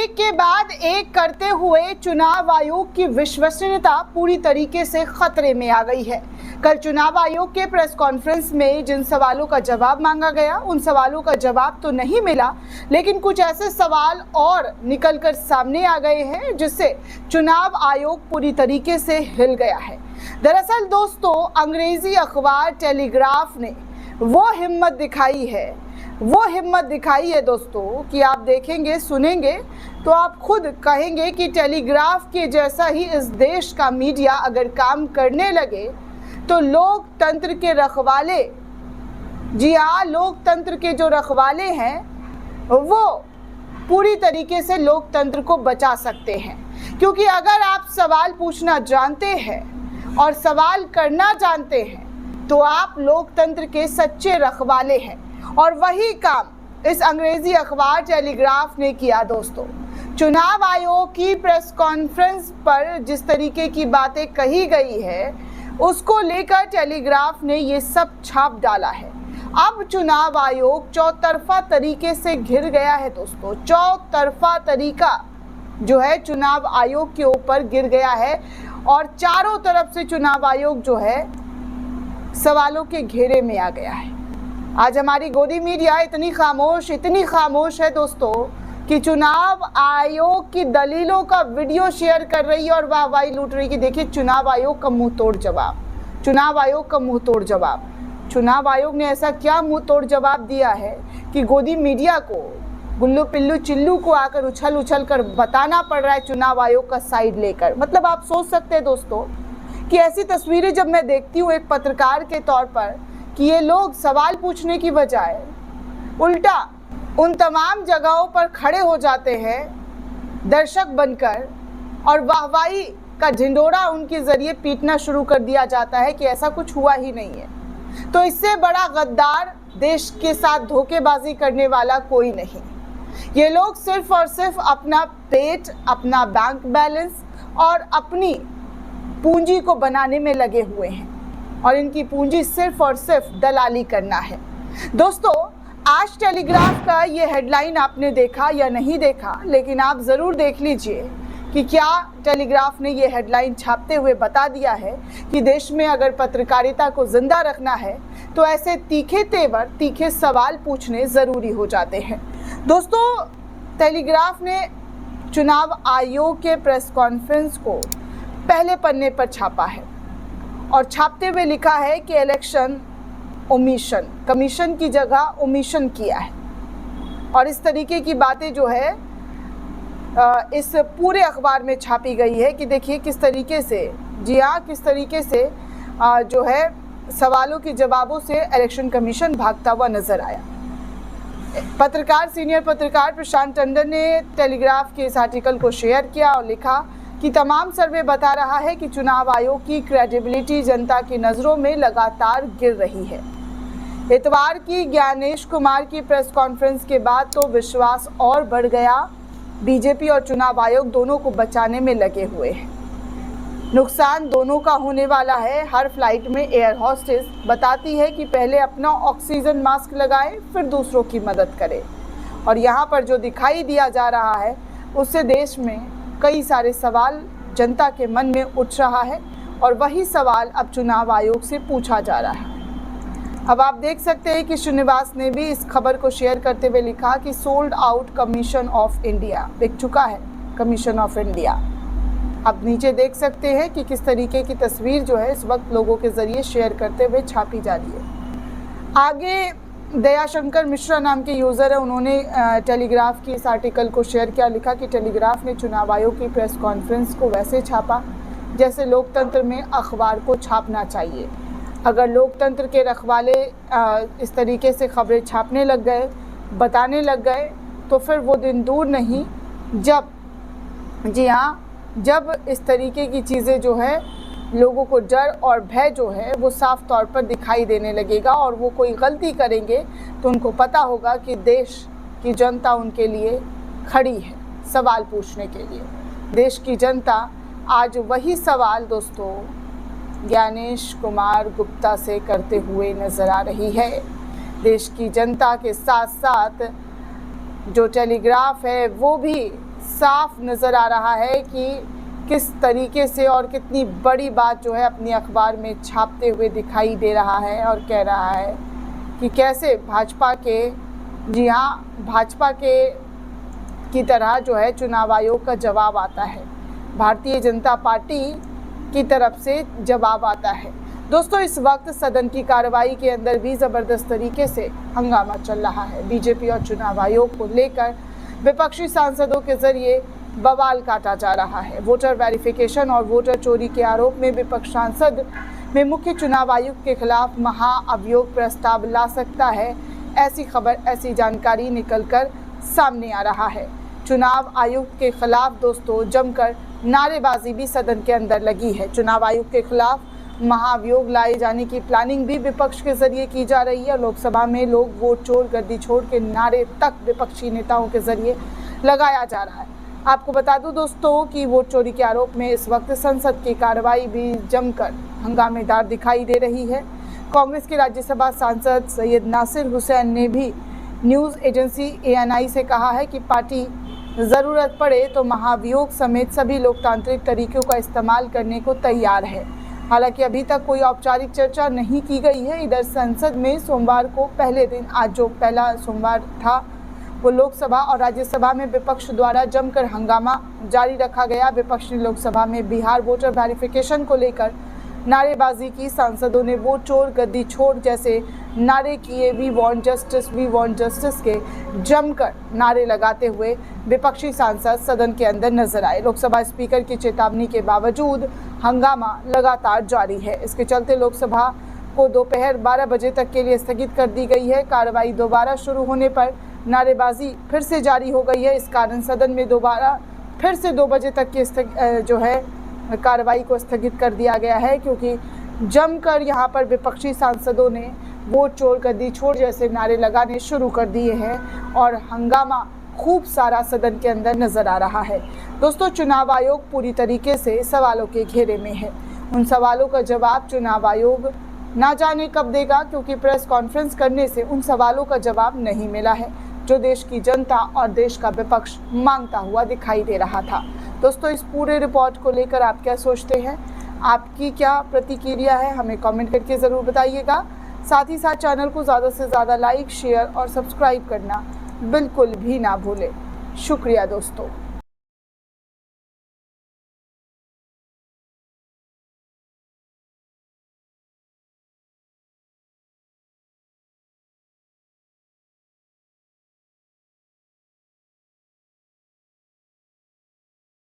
एक के बाद एक करते हुए चुनाव आयोग की विश्वसनीयता पूरी तरीके से खतरे में आ गई है। कल चुनाव आयोग के प्रेस कॉन्फ्रेंस में जिन सवालों का जवाब मांगा गया उन सवालों का जवाब तो नहीं मिला, लेकिन कुछ ऐसे सवाल और निकलकर सामने आ गए हैं जिससे चुनाव आयोग पूरी तरीके से हिल गया है। दरअसल दोस्तों, अंग्रेजी अखबार टेलीग्राफ ने वो हिम्मत दिखाई है दोस्तों कि आप देखेंगे सुनेंगे तो आप खुद कहेंगे कि टेलीग्राफ के जैसा ही इस देश का मीडिया अगर काम करने लगे तो लोकतंत्र के रखवाले, जी हाँ, लोकतंत्र के जो रखवाले हैं वो पूरी तरीके से लोकतंत्र को बचा सकते हैं। क्योंकि अगर आप सवाल पूछना जानते हैं और सवाल करना जानते हैं तो आप लोकतंत्र के सच्चे रखवाले हैं। और वही काम इस अंग्रेजी अखबार टेलीग्राफ ने किया दोस्तों। चुनाव आयोग की प्रेस कॉन्फ्रेंस पर जिस तरीके की बातें कही गई है उसको लेकर टेलीग्राफ ने ये सब छाप डाला है। अब चुनाव आयोग चौतरफा तरीके से घिर गया है दोस्तों। चौतरफा तरीका जो है चुनाव आयोग के ऊपर गिर गया है और चारों तरफ से चुनाव आयोग जो है सवालों के घेरे में आ गया है। आज हमारी गोदी मीडिया इतनी खामोश है दोस्तों कि चुनाव आयोग की दलीलों का वीडियो शेयर कर रही है और वाहवाही लूट रही कि देखिए चुनाव आयोग का मुंह तोड़ जवाब, चुनाव आयोग का मुंह तोड़ जवाब। चुनाव आयोग ने ऐसा क्या मुंह तोड़ जवाब दिया है कि गोदी मीडिया को, गुल्लू पिल्लू चिल्लू को आकर उछल कर बताना पड़ रहा है चुनाव आयोग का साइड लेकर। मतलब आप सोच सकते हैं दोस्तों कि ऐसी तस्वीरें जब मैं देखती हूँ एक पत्रकार के तौर पर कि ये लोग सवाल पूछने की बजाय उल्टा उन तमाम जगहों पर खड़े हो जाते हैं दर्शक बनकर और वाहवाही का ढिंढोरा उनके ज़रिए पीटना शुरू कर दिया जाता है कि ऐसा कुछ हुआ ही नहीं है। तो इससे बड़ा गद्दार देश के साथ धोखेबाजी करने वाला कोई नहीं। ये लोग सिर्फ और सिर्फ अपना पेट, अपना बैंक बैलेंस और अपनी पूंजी को बनाने में लगे हुए हैं और इनकी पूंजी सिर्फ और सिर्फ दलाली करना है। दोस्तों, आज टेलीग्राफ का ये हेडलाइन आपने देखा या नहीं देखा, लेकिन आप ज़रूर देख लीजिए कि क्या टेलीग्राफ ने ये हेडलाइन छापते हुए बता दिया है कि देश में अगर पत्रकारिता को जिंदा रखना है तो ऐसे तीखे तेवर, तीखे सवाल पूछने ज़रूरी हो जाते हैं। दोस्तों, टेलीग्राफ ने चुनाव आयोग के प्रेस कॉन्फ्रेंस को पहले पन्ने पर छापा है और छापते हुए लिखा है कि इलेक्शन ओमिशन, कमीशन की जगह ओमिशन किया है। और इस तरीके की बातें जो है इस पूरे अखबार में छापी गई है कि देखिए किस तरीके से, जी हाँ, किस तरीके से जो है सवालों के जवाबों से इलेक्शन कमीशन भागता हुआ नजर आया। सीनियर पत्रकार प्रशांत टंडन ने टेलीग्राफ के इस आर्टिकल को शेयर किया और लिखा कि तमाम सर्वे बता रहा है कि चुनाव आयोग की क्रेडिबिलिटी जनता की नज़रों में लगातार गिर रही है। इतवार की ज्ञानेश कुमार की प्रेस कॉन्फ्रेंस के बाद तो विश्वास और बढ़ गया। बीजेपी और चुनाव आयोग दोनों को बचाने में लगे हुए हैं। नुकसान दोनों का होने वाला है। हर फ्लाइट में एयर होस्टेस बताती है कि पहले अपना ऑक्सीजन मास्क लगाएं, फिर दूसरों की मदद करें। और यहाँ पर जो दिखाई दिया जा रहा है उससे देश में कई सारे सवाल जनता के मन में उठ रहा है और वही सवाल अब चुनाव आयोग से पूछा जा रहा है। अब आप देख सकते हैं कि श्रीनिवास ने भी इस खबर को शेयर करते हुए लिखा कि sold out commission of India, बिक चुका है कमीशन ऑफ इंडिया। अब नीचे देख सकते हैं कि किस तरीके की तस्वीर जो है इस वक्त लोगों के ज़रिए शेयर करते हुए छापी जा रही है। आगे दयाशंकर मिश्रा नाम के यूज़र है, उन्होंने टेलीग्राफ की इस आर्टिकल को शेयर किया, लिखा कि टेलीग्राफ ने चुनाव आयोग की प्रेस कॉन्फ्रेंस को वैसे छापा जैसे लोकतंत्र में अखबार को छापना चाहिए। अगर लोकतंत्र के रखवाले इस तरीके से खबरें छापने लग गए, बताने लग गए तो फिर वो दिन दूर नहीं जब, जी हाँ, जब इस तरीके की चीज़ें जो है लोगों को डर और भय जो है वो साफ तौर पर दिखाई देने लगेगा और वो कोई गलती करेंगे तो उनको पता होगा कि देश की जनता उनके लिए खड़ी है सवाल पूछने के लिए। देश की जनता आज वही सवाल दोस्तों ज्ञानेश कुमार गुप्ता से करते हुए नज़र आ रही है। देश की जनता के साथ साथ जो टेलीग्राफ है वो भी साफ नज़र आ रहा है कि किस तरीके से और कितनी बड़ी बात जो है अपनी अखबार में छापते हुए दिखाई दे रहा है और कह रहा है कि कैसे भाजपा के, जी हाँ, भाजपा के की तरह जो है चुनाव आयोग का जवाब आता है, भारतीय जनता पार्टी की तरफ से जवाब आता है। दोस्तों, इस वक्त सदन की कार्रवाई के अंदर भी ज़बरदस्त तरीके से हंगामा चल रहा है। बीजेपी और चुनाव आयोग को लेकर विपक्षी सांसदों के जरिए बवाल काटा जा रहा है। वोटर वेरिफिकेशन और वोटर चोरी के आरोप में विपक्ष सांसद में मुख्य चुनाव आयुक्त के खिलाफ महाअभियोग प्रस्ताव ला सकता है, ऐसी खबर, ऐसी जानकारी निकलकर सामने आ रहा है। चुनाव आयुक्त के खिलाफ दोस्तों जमकर नारेबाजी भी सदन के अंदर लगी है। चुनाव आयुक्त के खिलाफ महाअभियोग लाए जाने की प्लानिंग भी विपक्ष के जरिए की जा रही है। लोकसभा में लोग वोट चोर, गर्दी छोड़ के नारे तक विपक्षी नेताओं के जरिए लगाया जा रहा है। आपको बता दूं दोस्तों कि वोट चोरी के आरोप में इस वक्त संसद की कार्रवाई भी जमकर हंगामेदार दिखाई दे रही है। कांग्रेस के राज्यसभा सांसद सैयद नासिर हुसैन ने भी न्यूज़ एजेंसी ANI से कहा है कि पार्टी ज़रूरत पड़े तो महाभियोग समेत सभी लोकतांत्रिक तरीकों का इस्तेमाल करने को तैयार है। हालांकि अभी तक कोई औपचारिक चर्चा नहीं की गई है। इधर संसद में सोमवार को पहले दिन, आज जो पहला सोमवार था, वो लोकसभा और राज्यसभा में विपक्ष द्वारा जमकर हंगामा जारी रखा गया। विपक्ष ने लोकसभा में बिहार वोटर वेरिफिकेशन को लेकर नारेबाजी की। सांसदों ने वोट चोर, गद्दी छोड़ जैसे नारे किए। We want justice, we want justice के जमकर नारे लगाते हुए विपक्षी सांसद सदन के अंदर नजर आए। लोकसभा स्पीकर की चेतावनी के बावजूद हंगामा लगातार जारी है। इसके चलते लोकसभा को दोपहर 12 बजे तक के लिए स्थगित कर दी गई है। कार्रवाई दोबारा शुरू होने पर नारेबाजी फिर से जारी हो गई है। इस कारण सदन में दोबारा फिर से 2 बजे तक की जो है कार्रवाई को स्थगित कर दिया गया है, क्योंकि जमकर यहाँ पर विपक्षी सांसदों ने वोट चोर, गद्दी छोड़ जैसे नारे लगाने शुरू कर दिए हैं और हंगामा खूब सारा सदन के अंदर नजर आ रहा है। दोस्तों, चुनाव आयोग पूरी तरीके से सवालों के घेरे में है। उन सवालों का जवाब चुनाव आयोग ना जाने कब देगा, क्योंकि प्रेस कॉन्फ्रेंस करने से उन सवालों का जवाब नहीं मिला है जो देश की जनता और देश का विपक्ष मांगता हुआ दिखाई दे रहा था। दोस्तों, इस पूरे रिपोर्ट को लेकर आप क्या सोचते हैं, आपकी क्या प्रतिक्रिया है, हमें कमेंट करके ज़रूर बताइएगा। साथ ही साथ चैनल को ज़्यादा से ज़्यादा लाइक, शेयर और सब्सक्राइब करना बिल्कुल भी ना भूलें। शुक्रिया दोस्तों।